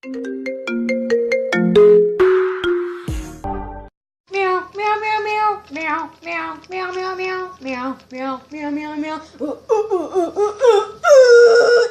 Meow, meow, meow, meow, meow, meow, meow, meow, meow, meow, meow, meow, meow, meow.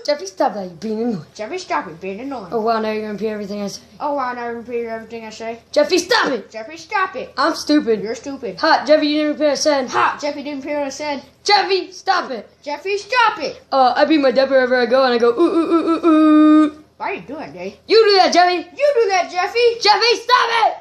Jeffy, stop that. You're being annoying. Jeffy, stop it, being annoying. Oh, wow, now you're going to repeat everything I say. Oh, wow, now I repeat everything I say. Jeffy, stop it. Jeffy, stop it. I'm stupid. You're stupid. Ha, Jeffy, you didn't repeat what I said. Ha, Jeffy didn't hear what I said. Jeffy, stop it. Jeffy, stop it. I beat my dad wherever I go, and I go, ooh, ooh, ooh, ooh, ooh. Why are you doing that, Dave? You do that, Jeffy. You do that, Jeffy. Jeffy, stop it.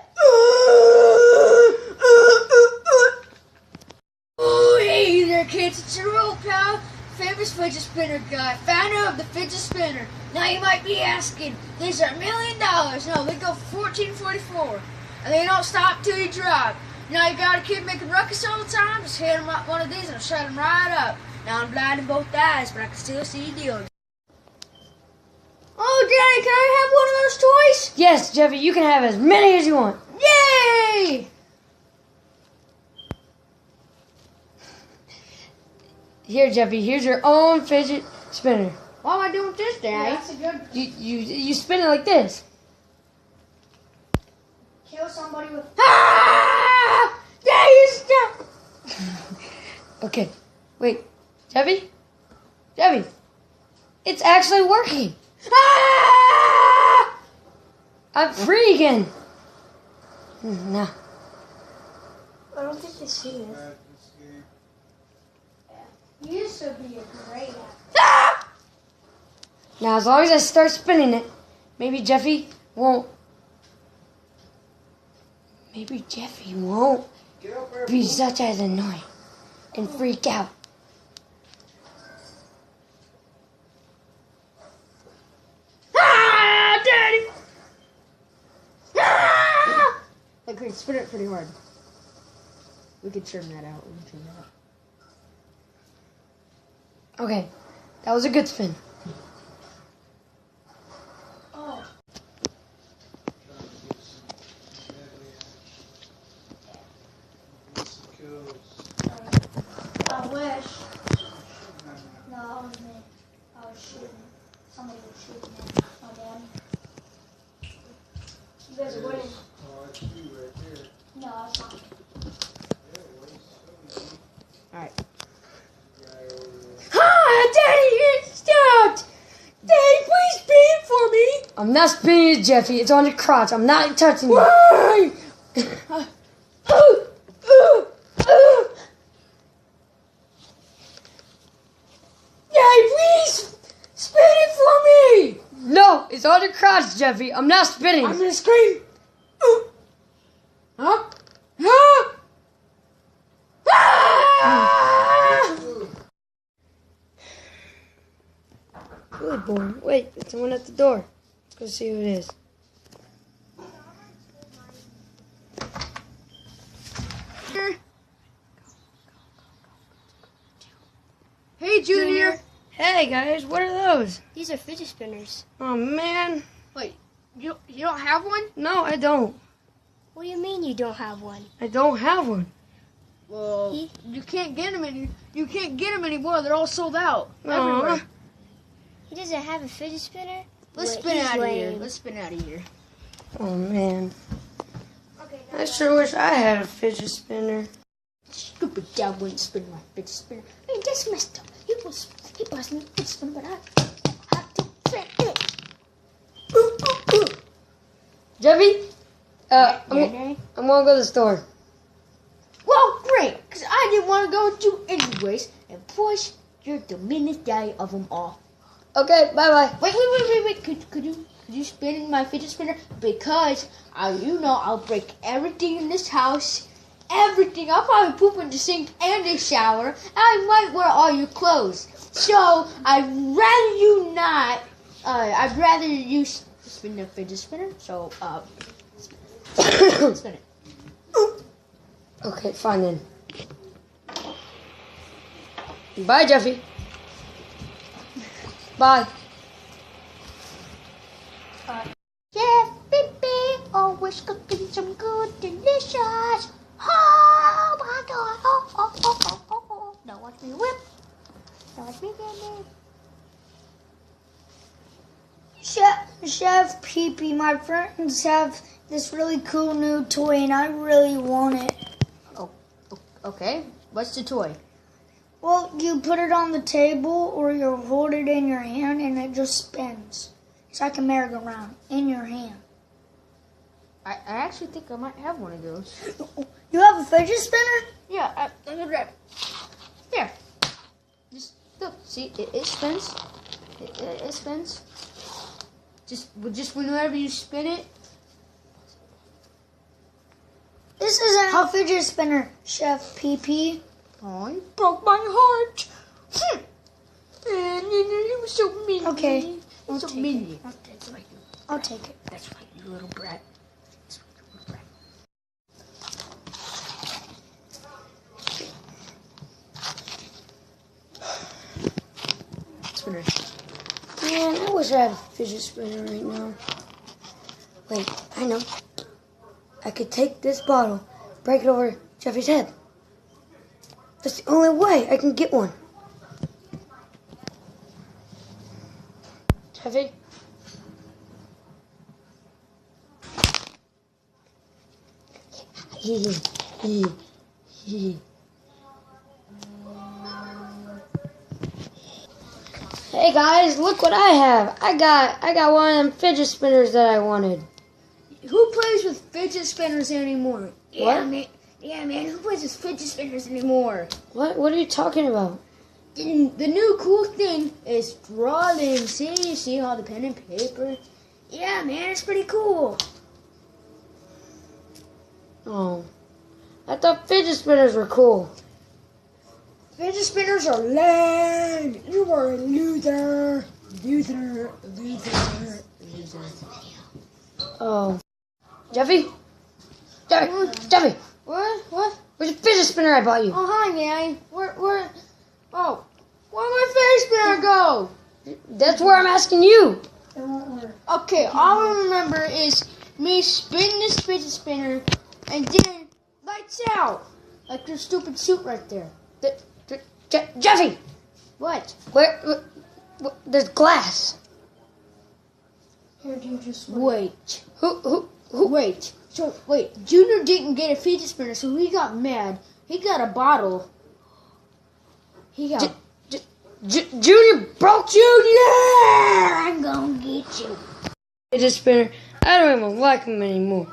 Oh, hey there, kids. It's your old pal, famous fidget spinner guy, founder of the fidget spinner. Now you might be asking, these are $1 million. No, they go $14.44, and they don't stop till you drop. Now you got a kid making ruckus all the time, just hit him up one of these and it'll shut him right up. Now I'm blind in both eyes, but I can still see you dealing. Oh, Daddy, can I have one of those toys? Yes, Jeffy, you can have as many as you want. Yay! Here, Jeffy, here's your own fidget spinner. What am I doing with this, Daddy? That's a good You spin it like this. kill somebody with. Ah! Daddy, stop! Okay, wait. Jeffy? Jeffy, it's actually working. Ah! I'm free again. No. I don't think they see this. You used to be a great actor. Ah! Now, as long as I start spinning it, maybe Jeffy won't. Maybe Jeffy won't be such as annoying and freak out. Ah, Daddy! Ah! Like, we can spin it pretty hard. We could trim that out. Okay, that was a good spin. Oh. I wish. No, I was me. I was shooting. Somebody was shooting me. My dad. You guys are winning. No, it's not. Alright. Ah, Daddy, it stopped! Daddy, please spin it for me! I'm not spinning it, Jeffy. It's on your crotch. I'm not touching it. Why? Daddy, please spin it for me! No, it's on your crotch, Jeffy. I'm not spinning. I'm gonna scream. Huh? Huh? Ah! Good boy. Wait, there's someone at the door. Let's go see who it is. Hey, Junior. Hey guys, what are those? These are fidget spinners. Oh man, Wait, you don't have one? no, I don't. What do you mean you don't have one? I don't have one. Well, you can't get them anymore. They're all sold out Aw. everywhere. He doesn't have a fidget spinner? Let's Wait, spin he's out of here. lame. Let's spin out of here. Oh man, Okay, I sure wish I had a fidget spinner. Stupid dad wouldn't spin my fidget spinner. I mean, that's messed up. He buys me a fidget spinner, but I have to spin it. Jeffy, Daddy? I'm gonna go to the store. Well, great, because I didn't want to go to anyways. And plus, you're the meanest daddy of them all. Okay, bye bye. Wait. Could you spin my fidget spinner? Because, I'll break everything in this house. Everything. I'll probably poop in the sink and the shower. I might wear all your clothes. So, I'd rather you spin the fidget spinner. So, spin it. Okay, fine then. Bye, Jeffy. Bye. Jeffy always cooking some good, delicious. Oh my God! Oh! Now watch me whip. Now watch me get it. Chef Pee-Pee, my friends have this really cool new toy and I really want it. Oh, okay. What's the toy? Well, you put it on the table or you hold it in your hand and it just spins. It's like a merry-go-round in your hand. I actually think I might have one of those. You have a fidget spinner? Yeah, here. Just look, see, it spins. It spins. Just whenever you spin it. This isn't a fidget spinner, Chef Pee-Pee. Oh, you broke my heart. And you were so mean. Okay, I'll So take mean. it. That's right. I'll take it. That's right, you little brat. That's right, you little brat. Spinner. Man, I wish I had a fidget spinner right now. Wait, I know. I could take this bottle, break it over Jeffy's head. That's the only way I can get one. Jeffy? Hey guys, look what I have. I got one of them fidget spinners that I wanted. Who plays with fidget spinners anymore? What? Yeah, man. Who plays with fidget spinners anymore? What are you talking about? The new cool thing is drawing. See all the pen and paper? Yeah, man, it's pretty cool. Oh, I thought fidget spinners were cool. Fidget spinners are lame. You are a loser. Loser. Oh, Jeffy? Jeffy, What? where's the fidget spinner I bought you? Oh, hi, man. Where'd my fidget spinner go? That's where I'm asking you. Okay, all I remember is me spinning this fidget spinner and then lights out. Like your stupid suit right there. Jeffy, What? where there's glass. Wait. Who? Wait. So, wait. Junior didn't get a fidget spinner, so he got mad. He got a bottle. He got... Junior broke Junior! I'm gonna get you. fidget spinner. I don't even like him anymore.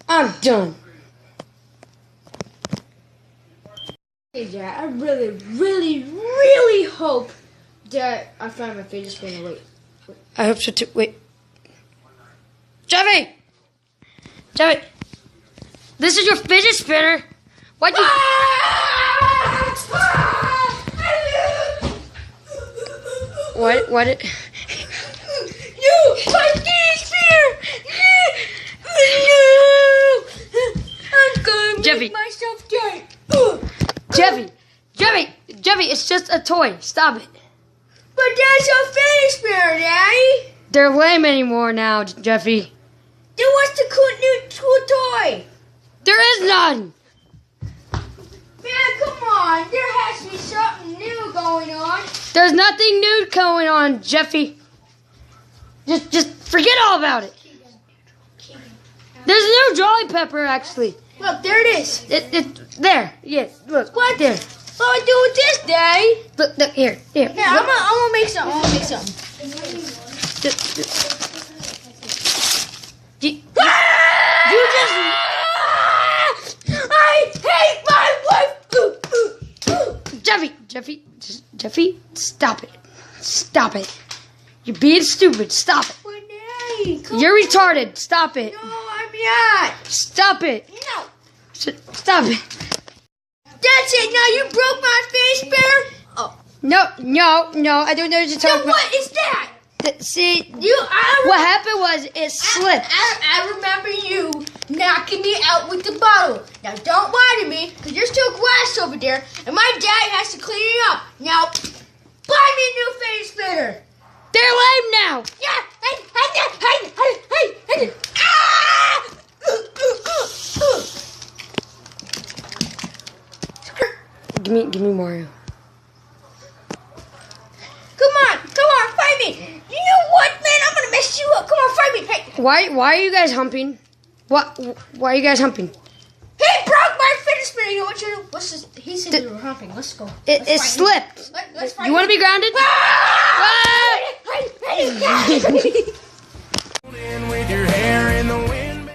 I'm done. Hey, Dad, I really hope that I find my fidget spinner. Wait. I hope so too. Wait. Jeffy! This is your fidget spinner. Why'd you... What did... You! My fidget spinner! No! I'm gonna Jeffy. make myself dead. Jeffy, it's just a toy. Stop it. But that's a fidget spinner, Daddy! They're lame anymore now, Jeffy. Then what's the new toy? There is none. Man, come on. There has to be something new going on. There's nothing new going on, Jeffy. Just forget all about it. There's a new Jolly Pepper, actually. Look, there it is. There. Yeah, look. What? There. What do I do with this, Daddy? Look, here. Here, I'm gonna make something. You just... I hate my wife! Jeffy, stop it. Stop it. You're being stupid. Stop it. But Daddy, come You're retarded. Stop it. No, I'm not. Stop it. No. Stop it. That's it. Now you broke my face, bear. Oh. No, I don't know what you're talking Then what is that? about. See, I what happened was it slipped. I remember you knocking me out with the bottle. Now don't lie to me, because there's still glass over there, and my dad has to clean it up. Now, buy me a new fidget spinner. They're lame now. Yeah. Give me Mario. Come on. Why are you guys humping? What? Why are you guys humping? He broke my fidget spinner. You know what you do? Let's just. He said we were humping. Let's go. It slipped. Let's fight You want to be grounded? Ah!